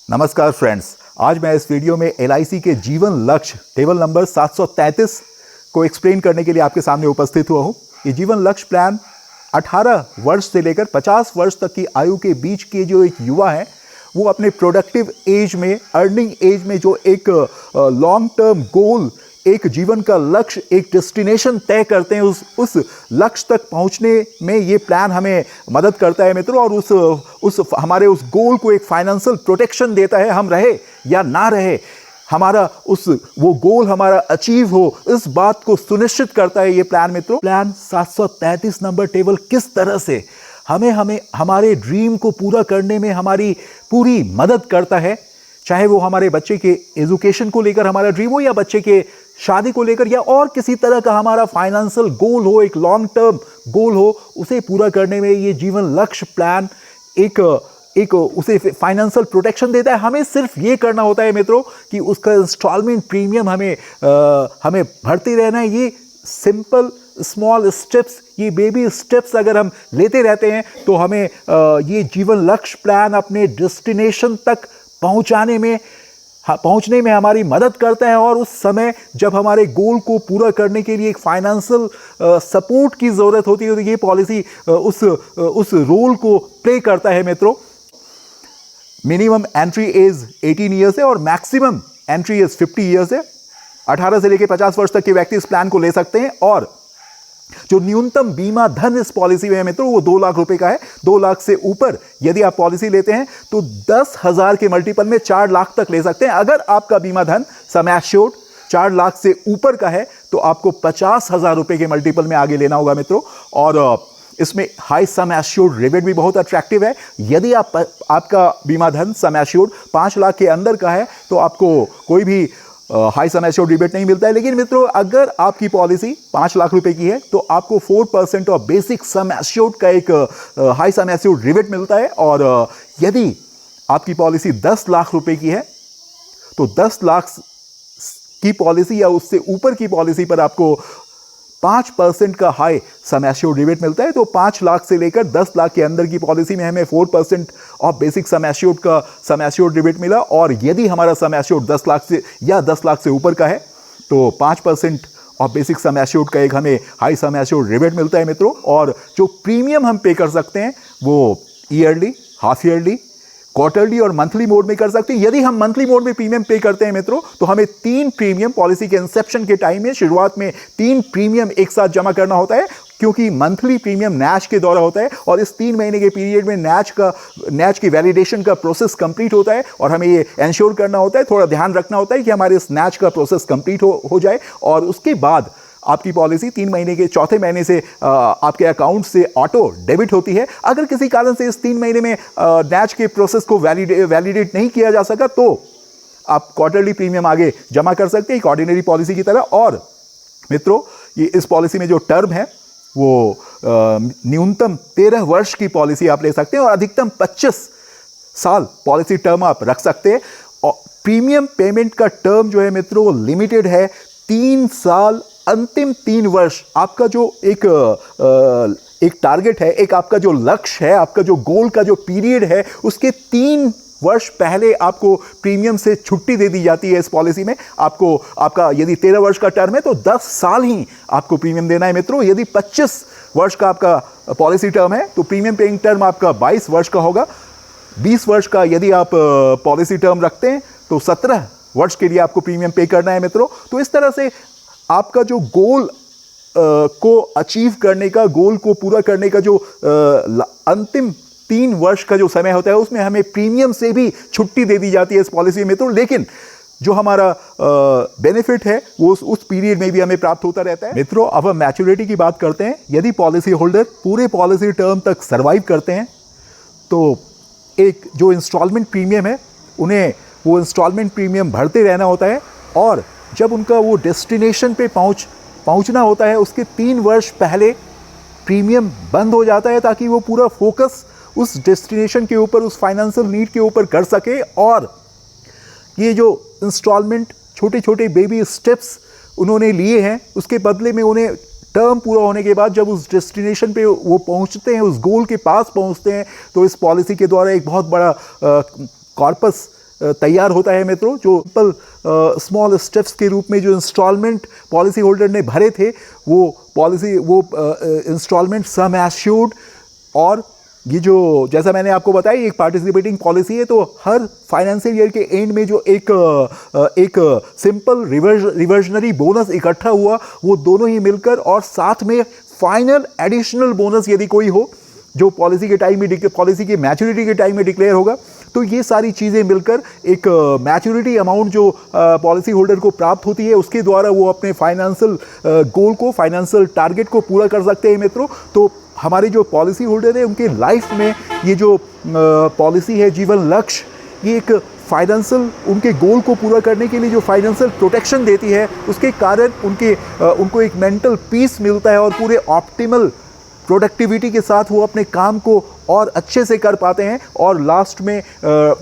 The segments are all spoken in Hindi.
नमस्कार फ्रेंड्स, आज मैं इस वीडियो में LIC के जीवन लक्ष्य टेबल नंबर 733 को एक्सप्लेन करने के लिए आपके सामने उपस्थित हुआ हूँ। ये जीवन लक्ष्य प्लान 18 वर्ष से लेकर 50 वर्ष तक की आयु के बीच के जो एक युवा हैं वो अपने प्रोडक्टिव एज में, अर्निंग एज में जो एक लॉन्ग टर्म गोल, एक जीवन का लक्ष्य, एक डेस्टिनेशन तय करते हैं, उस लक्ष्य तक पहुंचने में ये प्लान हमें मदद करता है मित्रों। और हमारे उस गोल को एक फाइनेंशियल प्रोटेक्शन देता है। हम रहे या ना रहे, हमारा वो गोल हमारा अचीव हो, इस बात को सुनिश्चित करता है ये प्लान मित्रों। प्लान 733 नंबर टेबल किस तरह से हमें हमारे ड्रीम को पूरा करने में हमारी पूरी मदद करता है, चाहे वो हमारे बच्चे के एजुकेशन को लेकर हमारा ड्रीम हो, या बच्चे के शादी को लेकर, या और किसी तरह का हमारा फाइनेंशियल गोल हो, एक लॉन्ग टर्म गोल हो, उसे पूरा करने में ये जीवन लक्ष्य प्लान एक उसे फाइनेंशियल प्रोटेक्शन देता है। हमें सिर्फ ये करना होता है मित्रों कि उसका इंस्टॉलमेंट प्रीमियम हमें भरते रहना है। ये सिंपल स्मॉल स्टेप्स, ये बेबी स्टेप्स अगर हम लेते रहते हैं तो हमें ये जीवन लक्ष्य प्लान अपने डेस्टिनेशन तक पहुंचने में हमारी मदद करता है। और उस समय जब हमारे गोल को पूरा करने के लिए एक फाइनेंशियल सपोर्ट की ज़रूरत होती है तो ये पॉलिसी उस रोल को प्ले करता है मित्रों। मिनिमम एंट्री एज 18 ईयर्स है और मैक्सिमम एंट्री एज 50 ईयर्स है। 18 से लेकर 50 वर्ष तक के व्यक्ति इस प्लान को ले सकते हैं। और जो न्यूनतम बीमा धन इस पॉलिसी में है मित्रों वो 2 लाख रुपए का है। 2 लाख से ऊपर यदि आप पॉलिसी लेते हैं तो 10,000 के मल्टीपल में 4 लाख तक ले सकते हैं। अगर आपका बीमा धन सम एश्योर्ड 4 लाख से ऊपर का है तो आपको 50,000 रुपए के मल्टीपल में आगे लेना होगा मित्रों। और इसमें हाई सम एश्योर्ड रिबेट भी बहुत अट्रैक्टिव है। यदि आपका बीमा धन सम एश्योर्ड 5 लाख के अंदर का है तो आपको कोई भी हाई सम एश्योर्ड रिबेट नहीं मिलता है। लेकिन मित्रों अगर आपकी पॉलिसी 5 लाख रुपए की है तो आपको 4% ऑफ बेसिक सम एश्योर्ड का एक हाई सम एश्योर्ड रिबेट मिलता है। और यदि आपकी पॉलिसी 10 लाख रुपए की है तो 10 लाख की पॉलिसी या उससे ऊपर की पॉलिसी पर आपको 5% का हाई सम एश्योर्ड रिबेट मिलता है। तो 5 लाख से लेकर 10 लाख के अंदर की पॉलिसी में हमें 4% of basic sum assured rebate मिला। और यदि हमारा सम एश्योर्ड 10 लाख से या 10 लाख से ऊपर का है तो 5% ऑफ बेसिक सम एश्योर्ड का एक हमें हाई सम एश्योर्ड रिबेट मिलता है मित्रों। और जो प्रीमियम हम पे कर सकते हैं वो ईयरली, हाफ ईयरली, क्वार्टरली और मंथली मोड में कर सकते हैं। यदि हम मंथली मोड में प्रीमियम पे करते हैं मित्रों तो हमें 3 प्रीमियम पॉलिसी के इंसेप्शन के टाइम में, शुरुआत में 3 प्रीमियम एक साथ जमा करना होता है, क्योंकि मंथली प्रीमियम नैच के द्वारा होता है। और इस 3 महीने के पीरियड में नैच की वैलिडेशन का प्रोसेस कंप्लीट होता है। और हमें ये इंश्योर करना होता है, थोड़ा ध्यान रखना होता है कि हमारे इस नैच का प्रोसेस कंप्लीट हो जाए। और उसके बाद आपकी पॉलिसी 3 महीने के चौथे महीने से आपके अकाउंट से ऑटो डेबिट होती है। अगर किसी कारण से इस 3 महीने में नैच के प्रोसेस को वैलिडेट नहीं किया जा सका तो आप क्वार्टरली प्रीमियम आगे जमा कर सकते हैं एक ऑर्डिनरी पॉलिसी की तरह। और मित्रों ये इस पॉलिसी में जो टर्म है वो न्यूनतम 13 वर्ष की पॉलिसी आप ले सकते हैं और अधिकतम 25 साल पॉलिसी टर्म आप रख सकते हैं। और प्रीमियम पेमेंट का टर्म जो है मित्रों वो लिमिटेड है, 3 साल। अंतिम 3 वर्ष आपका जो एक टारगेट है, एक आपका जो लक्ष्य है, आपका जो गोल का जो पीरियड है, उसके 3 वर्ष पहले आपको प्रीमियम से छुट्टी दे दी जाती है। इस पॉलिसी में आपका यदि 13 वर्ष का टर्म है तो 10 साल ही आपको प्रीमियम देना है मित्रों। यदि 25 वर्ष का आपका पॉलिसी टर्म है तो प्रीमियम पेइंग टर्म आपका 22 वर्ष का होगा। 20 वर्ष का यदि आप पॉलिसी टर्म रखते हैं तो 17 वर्ष के लिए आपको प्रीमियम पे करना है मित्रों। तो इस तरह से आपका जो गोल को अचीव करने का, गोल को पूरा करने का जो अंतिम 3 वर्ष का जो समय होता है उसमें हमें प्रीमियम से भी छुट्टी दे दी जाती है इस पॉलिसी में। तो लेकिन जो हमारा बेनिफिट है वो उस पीरियड में भी हमें प्राप्त होता रहता है मित्रों। अब हम मैच्योरिटी की बात करते हैं। यदि पॉलिसी होल्डर पूरे पॉलिसी टर्म तक सर्वाइव करते हैं तो एक जो इंस्टॉलमेंट प्रीमियम है उन्हें वो इंस्टॉलमेंट प्रीमियम भरते रहना होता है। और जब उनका वो डेस्टिनेशन पे पहुंचना होता है उसके 3 वर्ष पहले प्रीमियम बंद हो जाता है, ताकि वो पूरा फोकस उस डेस्टिनेशन के ऊपर, उस फाइनेंशियल नीड के ऊपर कर सके। और ये जो इंस्टॉलमेंट छोटे छोटे बेबी स्टेप्स उन्होंने लिए हैं उसके बदले में उन्हें टर्म पूरा होने के बाद जब उस डेस्टिनेशन पे वो पहुंचते हैं, उस गोल के पास पहुंचते हैं, तो इस पॉलिसी के द्वारा एक बहुत बड़ा कॉर्पस तैयार होता है मित्रों, जो सिंपल स्मॉल स्टेप्स के रूप में जो इंस्टॉलमेंट पॉलिसी होल्डर ने भरे थे वो इंस्टॉलमेंट सम एश्योर्ड, और ये जो जैसा मैंने आपको बताया एक पार्टिसिपेटिंग पॉलिसी है, तो हर फाइनेंशियल ईयर के एंड में जो एक सिंपल रिवर्जनरी बोनस इकट्ठा हुआ वो दोनों ही मिलकर, और साथ में फाइनल एडिशनल बोनस यदि कोई हो जो पॉलिसी के टाइम में पॉलिसी की मैच्योरिटी के टाइम में डिक्लेयर होगा, तो ये सारी चीज़ें मिलकर एक मैच्योरिटी अमाउंट जो पॉलिसी होल्डर को प्राप्त होती है उसके द्वारा वो अपने फाइनेंशियल गोल को, फाइनेंशियल टारगेट को पूरा कर सकते हैं मित्रों। तो हमारे जो पॉलिसी होल्डर है उनके लाइफ में ये जो पॉलिसी है जीवन लक्ष्य, ये एक फाइनेंशियल उनके गोल को पूरा करने के लिए जो फाइनेंशियल प्रोटेक्शन देती है, उसके कारण उनको एक मेंटल पीस मिलता है और पूरे ऑप्टिमल प्रोडक्टिविटी के साथ वो अपने काम को और अच्छे से कर पाते हैं, और लास्ट में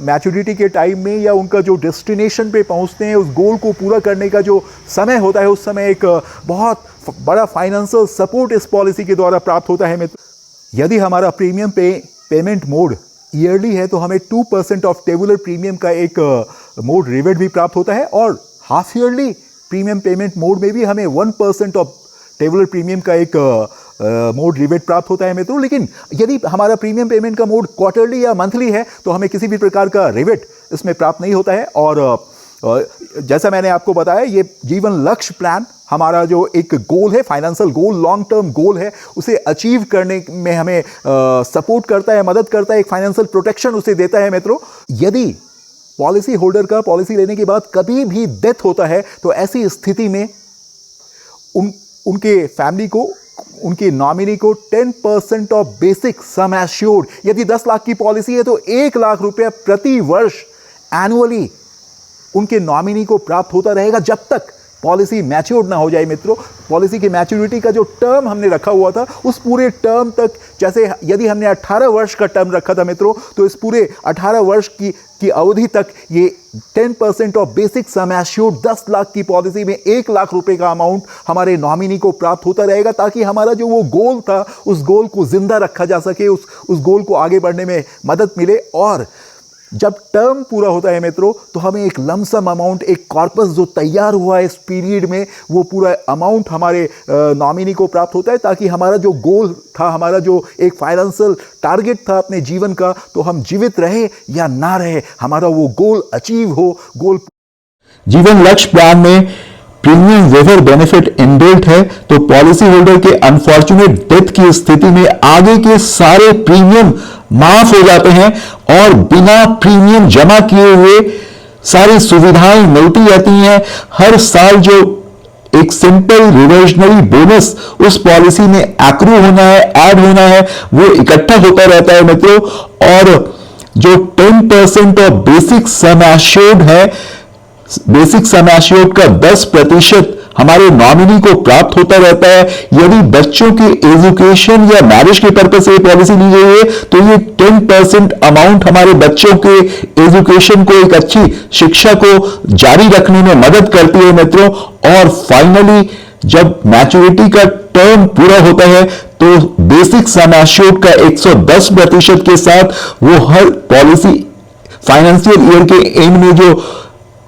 मैच्योरिटी के टाइम में या उनका जो डेस्टिनेशन पे पहुंचते हैं उस गोल को पूरा करने का जो समय होता है, उस समय एक बहुत बड़ा फाइनेंशियल सपोर्ट इस पॉलिसी के द्वारा प्राप्त होता है मित्र। यदि हमारा प्रीमियम पेमेंट मोड ईयरली है तो हमें 2% ऑफ टेबुलर प्रीमियम का एक मोड रिबेट भी प्राप्त होता है, और half yearly premium payment mode में भी हमें 1% ऑफ टेबुलर प्रीमियम का एक मोड रिबेट प्राप्त होता है मित्रों। लेकिन यदि हमारा प्रीमियम पेमेंट का मोड क्वार्टरली या मंथली है तो हमें किसी भी प्रकार का रिबेट इसमें प्राप्त नहीं होता है। और जैसा मैंने आपको बताया, ये जीवन लक्ष्य प्लान हमारा जो एक गोल है, financial goal, long term goal है, उसे अचीव करने में हमें सपोर्ट करता है, मदद करता है, एक फाइनेंशियल प्रोटेक्शन उसे देता है मित्रों। यदि पॉलिसी होल्डर का पॉलिसी लेने के बाद कभी भी डेथ होता है तो ऐसी स्थिति में उनके फैमिली को, उनके नॉमिनी को 10% ऑफ बेसिक सम एश्योर्ड, यदि 10 लाख की पॉलिसी है तो 1 लाख रुपया प्रति वर्ष एनुअली उनके नॉमिनी को प्राप्त होता रहेगा जब तक पॉलिसी मैच्योर्ड ना हो जाए मित्रों। पॉलिसी की मैच्योरिटी का जो टर्म हमने रखा हुआ था उस पूरे टर्म तक, जैसे यदि हमने 18 वर्ष का टर्म रखा था मित्रों, तो इस पूरे 18 वर्ष की अवधि तक ये 10% of basic sum assured 10 lakh की पॉलिसी में 1 लाख रुपए का अमाउंट हमारे नॉमिनी को प्राप्त होता रहेगा, ताकि हमारा जो वो गोल था उस गोल को जिंदा रखा जा सके, उस गोल को आगे बढ़ने में मदद मिले। और जब टर्म पूरा होता है मित्रों तो हमें एक लमसम अमाउंट, एक कॉर्पस जो तैयार हुआ है इस पीरियड में, वो पूरा अमाउंट हमारे नॉमिनी को प्राप्त होता है, ताकि हमारा जो गोल था, हमारा जो एक फाइनेंशियल टारगेट था अपने जीवन का, तो हम जीवित रहे या ना रहे, हमारा वो गोल अचीव हो। गोल जीवन लक्ष्य प्लान में प्रीमियम वेवर बेनिफिट इनबिल्ट है, तो पॉलिसी होल्डर के अनफॉर्चुनेट डेथ की स्थिति में आगे के सारे प्रीमियम माफ हो जाते हैं और बिना प्रीमियम जमा किए हुए सारी सुविधाएं मिलती रहती हैं। हर साल जो एक सिंपल रिवर्जनरी बोनस उस पॉलिसी में एक्रू होना है, ऐड होना है, वो इकट्ठा होता रहता है मित्रों। और जो 10% ऑफ बेसिक सम एश्योर्ड है, बेसिक सम एश्योर्ड का 10% हमारे नॉमिनी को प्राप्त होता रहता है। यदि बच्चों के एजुकेशन या मैरिज के पर्पज से पॉलिसी ली गई है तो ये 10% अमाउंट हमारे बच्चों के एजुकेशन को, एक अच्छी शिक्षा को जारी रखने में मदद करती है मित्रों। और फाइनली जब मैच्योरिटी का टर्म पूरा होता है तो बेसिक सम एश्योर्ड का 110% के साथ वो हर पॉलिसी फाइनेंशियल ईयर के एंड में जो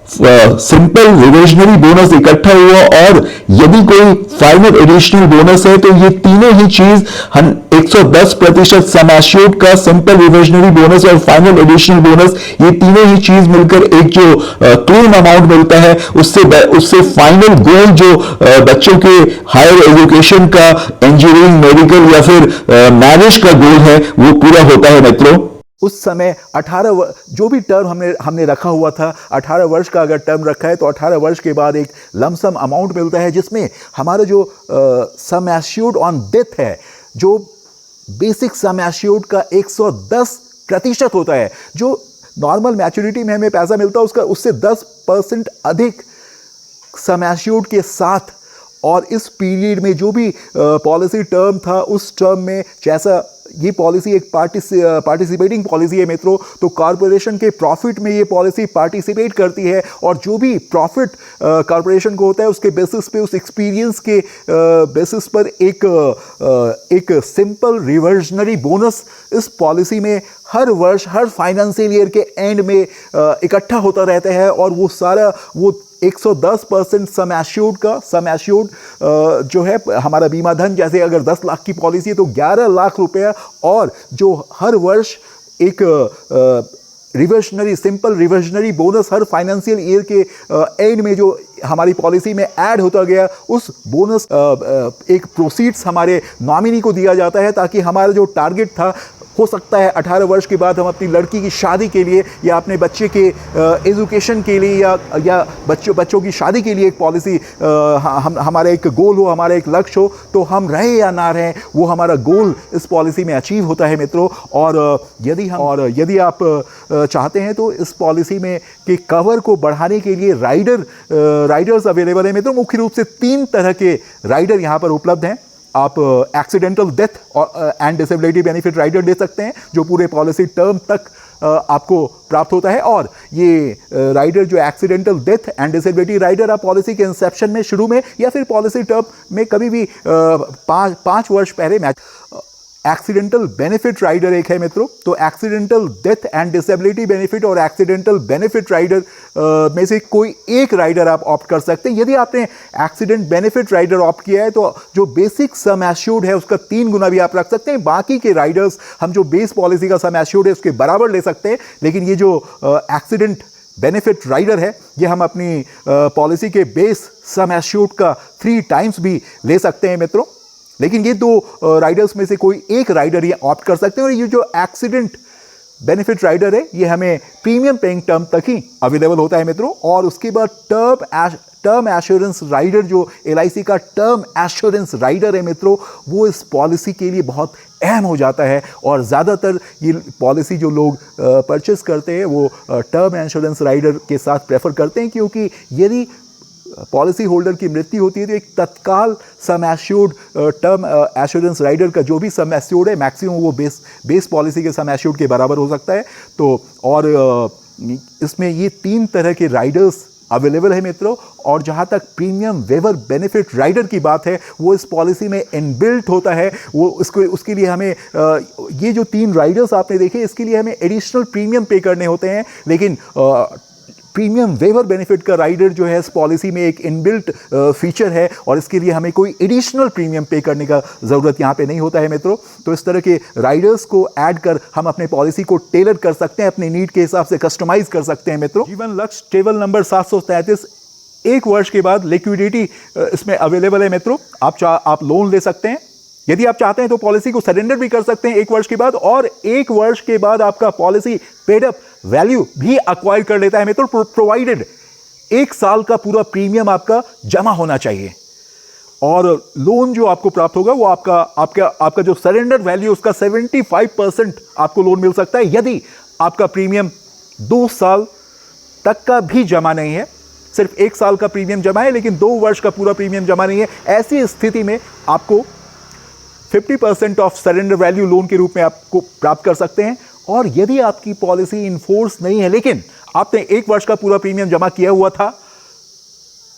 सिंपल रिवर्जनरी बोनस इकट्ठा हुआ और यदि कोई फाइनल एडिशनल बोनस है तो ये तीनों ही चीज 110% सम एश्योर्ड का सिंपल रिवर्जनरी बोनस और फाइनल एडिशनल बोनस, ये तीनों ही चीज मिलकर एक जो क्लेम अमाउंट मिलता है, उससे फाइनल गोल जो बच्चों के हायर एजुकेशन का, इंजीनियरिंग, मेडिकल या फिर मैरिज का गोल है, वो पूरा होता है मित्रों। उस समय 18 जो भी टर्म हमने रखा हुआ था, 18 वर्ष का अगर टर्म रखा है तो 18 वर्ष के बाद एक लमसम अमाउंट मिलता है, जिसमें हमारा जो सम एश्योर्ड ऑन डेथ है, जो बेसिक सम एश्योर्ड का 110% होता है। जो नॉर्मल मैच्योरिटी में हमें पैसा मिलता है उससे 10% अधिक सम एश्योर्ड के साथ और इस पीरियड में जो भी पॉलिसी टर्म था, उस टर्म में जैसा ये पॉलिसी एक पार्टिसिपेटिंग पॉलिसी है मित्रों, तो कॉरपोरेशन के प्रॉफिट में ये पॉलिसी पार्टिसिपेट करती है और जो भी प्रॉफिट कॉरपोरेशन को होता है उसके बेसिस पे, उस एक्सपीरियंस के बेसिस पर एक सिंपल रिवर्जनरी बोनस इस पॉलिसी में हर वर्ष, हर फाइनेंशियल ईयर के एंड में इकट्ठा होता रहता है। और वो सारा 110% सम एश्योर्ड जो है हमारा बीमा धन, जैसे अगर 10 लाख की पॉलिसी है तो 11 लाख रुपया, और जो हर वर्ष एक सिंपल रिवर्जनरी बोनस हर फाइनेंशियल ईयर के एंड में जो हमारी पॉलिसी में ऐड होता गया, उस बोनस एक प्रोसीड्स हमारे नॉमिनी को दिया जाता है, ताकि हमारा जो टारगेट था, हो सकता है 18 वर्ष के बाद हम अपनी लड़की की शादी के लिए या अपने बच्चे के एजुकेशन के लिए या बच्चों की शादी के लिए एक पॉलिसी, हमारा एक गोल हो, हमारा एक लक्ष्य हो, तो हम रहे या ना रहें, वो हमारा गोल इस पॉलिसी में अचीव होता है मित्रों। और यदि आप चाहते हैं तो इस पॉलिसी में के कवर को बढ़ाने के लिए राइडर्स अवेलेबल है मित्रों। मुख्य रूप से 3 तरह के राइडर यहाँ पर उपलब्ध हैं। आप एक्सीडेंटल डेथ और एंड डिसेबिलिटी बेनिफिट राइडर दे सकते हैं, जो पूरे पॉलिसी टर्म तक आपको प्राप्त होता है। और ये राइडर जो accidental death and disability rider, आप पॉलिसी के इंसेप्शन में, शुरू में, या फिर पॉलिसी टर्म में कभी भी 5 वर्ष पहले मैच। एक्सीडेंटल बेनिफिट राइडर एक है मित्रों, तो accidental death and disability benefit और एक्सीडेंटल बेनिफिट राइडर में से कोई एक राइडर आप ऑप्ट कर सकते हैं। यदि आपने एक्सीडेंट बेनिफिट राइडर ऑप्ट किया है तो जो बेसिक सम एश्योर्ड है उसका 3 गुना भी आप रख सकते हैं। बाकी के राइडर्स हम जो बेस पॉलिसी का सम एश्योर्ड है उसके बराबर ले सकते हैं, लेकिन ये जो एक्सीडेंट बेनिफिट राइडर है, ये हम अपनी पॉलिसी के बेस सम एश्योर्ड का 3 टाइम्स भी ले सकते हैं मित्रों। लेकिन ये 2 राइडर्स में से कोई एक राइडर ये ऑप्ट कर सकते हैं। और ये जो एक्सीडेंट बेनिफिट राइडर है, ये हमें प्रीमियम पेइंग टर्म तक ही अवेलेबल होता है मित्रों। और उसके बाद टर्म एश्योरेंस राइडर, जो LIC का टर्म एश्योरेंस राइडर है मित्रों, वो इस पॉलिसी के लिए बहुत अहम हो जाता है। और ज़्यादातर ये पॉलिसी जो लोग परचेस करते हैं वो टर्म एश्योरेंस राइडर के साथ प्रेफर करते हैं, क्योंकि यदि पॉलिसी होल्डर की मृत्यु होती है तो एक तत्काल sum assured term assurance rider का जो भी सम एश्योर्ड है, मैक्सिमम वो बेस पॉलिसी के सम एश्योर्ड के बराबर हो सकता है। तो और इसमें ये 3 तरह के राइडर्स अवेलेबल है मित्रों। और जहाँ तक प्रीमियम वेवर बेनिफिट राइडर की बात है, वो इस पॉलिसी में इनबिल्ट होता है। वो उसके लिए हमें ये जो 3 राइडर्स आपने देखे, इसके लिए हमें एडिशनल प्रीमियम पे करने होते हैं। लेकिन प्रीमियम वेवर बेनिफिट का राइडर जो है इस पॉलिसी में एक इनबिल्ट फीचर है, और इसके लिए हमें कोई एडिशनल प्रीमियम पे करने का ज़रूरत यहाँ पे नहीं होता है मित्रों। तो इस तरह के राइडर्स को ऐड कर हम अपने पॉलिसी को टेलर कर सकते हैं, अपनी नीड के हिसाब से कस्टमाइज कर सकते हैं मित्रों। जीवन लक्ष्य टेबल नंबर 733, 1 वर्ष के बाद लिक्विडिटी इसमें अवेलेबल है मित्रों। आप लोन ले सकते हैं। यदि आप चाहते हैं तो पॉलिसी को सरेंडर भी कर सकते हैं 1 वर्ष के बाद, और 1 वर्ष के बाद आपका पॉलिसी पेड अप वैल्यू भी एक्वायर कर लेता है मित्रों, प्रोवाइडेड 1 साल का पूरा प्रीमियम आपका जमा होना चाहिए। और लोन जो आपको प्राप्त होगा वो आपका जो सरेंडर वैल्यू उसका 75% आपको लोन मिल सकता है, यदि आपका प्रीमियम 2 साल तक का भी जमा नहीं है। सिर्फ 1 साल का प्रीमियम जमा है लेकिन 2 वर्ष का पूरा प्रीमियम जमा नहीं है। ऐसी स्थिति में आपको 50% ऑफ सरेंडर वैल्यू लोन के रूप में आपको प्राप्त कर सकते हैं। और यदि आपकी पॉलिसी इनफोर्स नहीं है लेकिन आपने 1 वर्ष का पूरा प्रीमियम जमा किया हुआ था,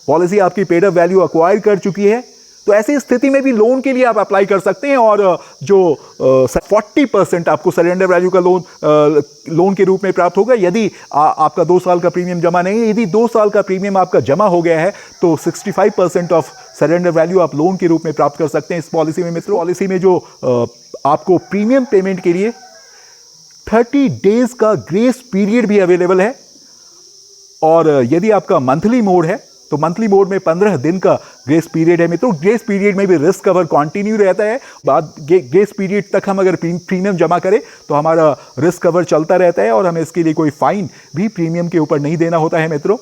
पॉलिसी आपकी पेड अप वैल्यू एक्वायर कर चुकी है, तो ऐसी स्थिति में भी लोन के लिए आप अप्लाई कर सकते हैं। और जो 40% आपको सरेंडर वैल्यू का लोन के रूप में प्राप्त होगा, यदि आपका 2 साल का प्रीमियम जमा नहीं है। यदि 2 साल का प्रीमियम आपका जमा हो गया है तो 65% ऑफ सरेंडर वैल्यू आप लोन के रूप में प्राप्त कर सकते हैं इस पॉलिसी में मित्रों। पॉलिसी में जो आपको प्रीमियम पेमेंट के लिए 30 डेज का ग्रेस पीरियड भी अवेलेबल है। और यदि आपका मंथली मोड है तो मंथली मोड में 15 दिन का ग्रेस पीरियड है मित्रों। ग्रेस पीरियड में भी रिस्क कवर कंटिन्यू रहता है। बाद ग्रेस पीरियड तक हम अगर प्रीमियम जमा करें तो हमारा रिस्क कवर चलता रहता है और हमें इसके लिए कोई फाइन भी प्रीमियम के ऊपर नहीं देना होता है मित्रों।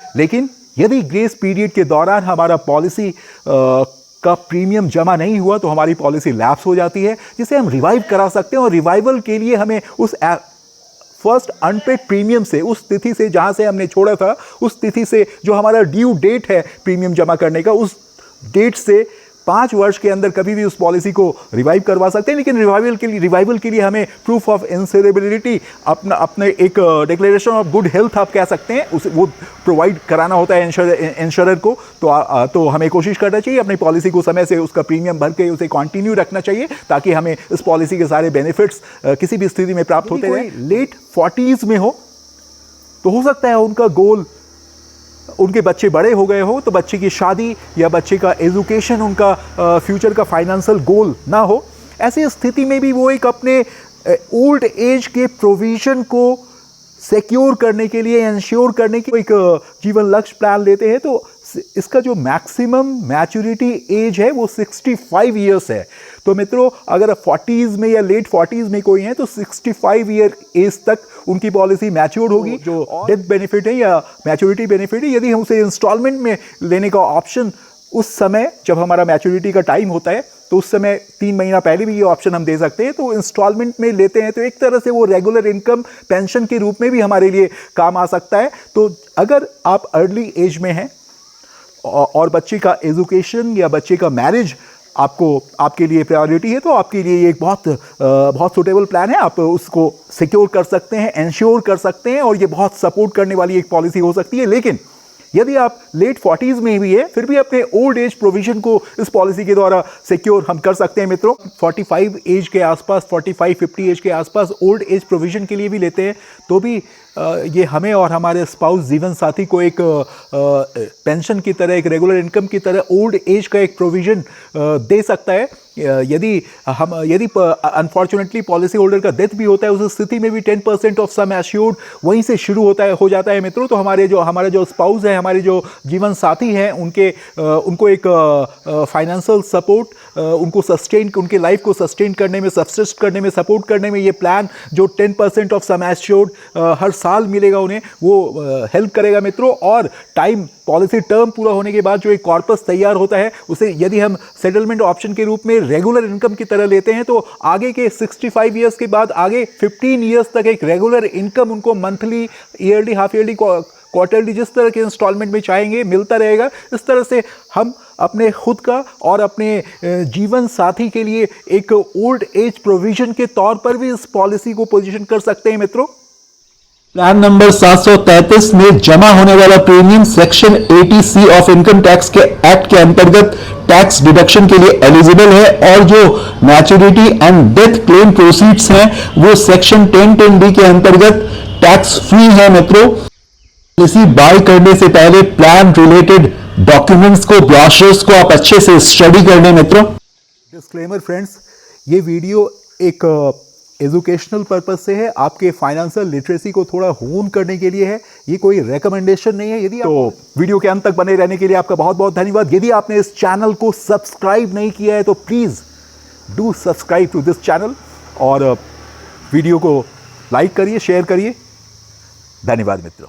लेकिन यदि ग्रेस पीरियड के दौरान हमारा पॉलिसी का प्रीमियम जमा नहीं हुआ तो हमारी पॉलिसी लैप्स हो जाती है, जिसे हम रिवाइव करा सकते हैं। और रिवाइवल के लिए हमें उस फर्स्ट अनपेड प्रीमियम से, उस तिथि से जहां से हमने छोड़ा था, उस तिथि से जो हमारा ड्यू डेट है प्रीमियम जमा करने का, डेट से 5 वर्ष के अंदर कभी भी उस पॉलिसी को रिवाइव करवा सकते हैं। लेकिन रिवाइवल के लिए हमें प्रूफ ऑफ इंश्योरेबिलिटी, अपने एक डिक्लेरेशन ऑफ गुड हेल्थ आप कह सकते हैं, उसे वो प्रोवाइड कराना होता है इंश्योरर को। तो हमें कोशिश करना चाहिए अपनी पॉलिसी को समय से उसका प्रीमियम भर के उसे कंटिन्यू रखना चाहिए, ताकि हमें इस पॉलिसी के सारे बेनिफिट्स किसी भी स्थिति में प्राप्त होते रहे। लेट 40s में हो तो हो सकता है उनका गोल, उनके बच्चे बड़े हो गए हो तो बच्चे की शादी या बच्चे का एजुकेशन, उनका फ्यूचर का फाइनेंशियल गोल ना हो। ऐसी स्थिति में भी वो एक अपने ओल्ड एज के प्रोविजन को सिक्योर करने के लिए, इंश्योर करने के एक जीवन लक्ष्य प्लान लेते हैं। तो इसका जो मैक्सिमम मैच्योरिटी एज है वो 65 ईयर्स है। तो मित्रों, अगर 40s में या लेट 40s में कोई है तो 65 ईयर एज तक उनकी पॉलिसी मैच्योर होगी। जो डेथ बेनिफिट है या मैच्योरिटी बेनिफिट है, यदि हम उसे इंस्टॉलमेंट में लेने का ऑप्शन उस समय जब हमारा मैच्योरिटी का टाइम होता है तो उस समय 3 महीना पहले भी ये ऑप्शन हम दे सकते हैं। तो इंस्टॉलमेंट में लेते हैं तो एक तरह से वो रेगुलर इनकम पेंशन के रूप में भी हमारे लिए काम आ सकता है। तो अगर आप अर्ली एज में हैं और बच्चे का एजुकेशन या बच्चे का मैरिज आपके लिए प्रायोरिटी है, तो आपके लिए ये एक बहुत सूटेबल प्लान है। आप उसको सिक्योर कर सकते हैं, इंश्योर कर सकते हैं, और ये बहुत सपोर्ट करने वाली एक पॉलिसी हो सकती है। लेकिन यदि आप लेट 40s में भी है, फिर भी अपने ओल्ड एज प्रोविजन को इस पॉलिसी के द्वारा सिक्योर हम कर सकते हैं मित्रों। 45 एज के आसपास, 45-50 एज के आसपास ओल्ड एज प्रोविजन के लिए भी लेते हैं तो भी ये हमें और हमारे स्पाउस, जीवन साथी को एक पेंशन की तरह, एक रेगुलर इनकम की तरह ओल्ड एज का एक प्रोविजन दे सकता है। यदि अनफॉर्चुनेटली पॉलिसी होल्डर का डेथ भी होता है, उस स्थिति में भी 10% ऑफ सम एश्योर्ड वहीं से शुरू हो जाता है मित्रों। तो हमारे जो स्पाउस है, हमारे जो जीवन साथी हैं, उनको एक फाइनेंशियल सपोर्ट, उनके लाइफ को सस्टेन करने में, सब्सिस्ट करने में, सपोर्ट करने में ये प्लान जो 10% ऑफ सम एश्योर्ड हर साल मिलेगा उन्हें, वो हेल्प करेगा मित्रों। और पॉलिसी टर्म पूरा होने के बाद जो एक कॉर्पस तैयार होता है, उसे यदि हम सेटलमेंट ऑप्शन के रूप में रेगुलर इनकम की तरह लेते हैं तो आगे के 65 ईयर्स के बाद आगे 15 ईयर्स तक एक रेगुलर इनकम उनको monthly, yearly, half yearly, quarterly, जिस तरह के इंस्टॉलमेंट में चाहेंगे मिलता रहेगा। इस तरह से हम अपने खुद का और अपने जीवन साथी के लिए एक ओल्ड एज प्रोविजन के तौर पर भी इस पॉलिसी को पोजीशन कर सकते हैं मित्रों। प्लान नंबर 733 में जमा होने वाला premium section 80C of income tax के एक्ट के अंतर्गत टैक्स डिडक्शन के लिए एलिजिबल है, और जो maturity and death claim proceeds हैं वो सेक्शन 1010B के अंतर्गत टैक्स फ्री है मित्रों। पॉलिसी बाय करने से पहले प्लान रिलेटेड डॉक्यूमेंट्स को, ब्रोशर्स को आप अच्छे से स्टडी कर लें मित्रों। डिस्क्लेमर फ्रेंड्स, ये वीडियो एक एजुकेशनल पर्पज से है, आपके फाइनेंशियल लिटरेसी को थोड़ा होन करने के लिए है, ये कोई रेकमेंडेशन नहीं है। यदि तो वीडियो के अंत तक बने रहने के लिए आपका बहुत बहुत धन्यवाद। यदि आपने इस चैनल को सब्सक्राइब नहीं किया है तो please do subscribe to this channel, और वीडियो को लाइक करिए, शेयर करिए। धन्यवाद मित्रों।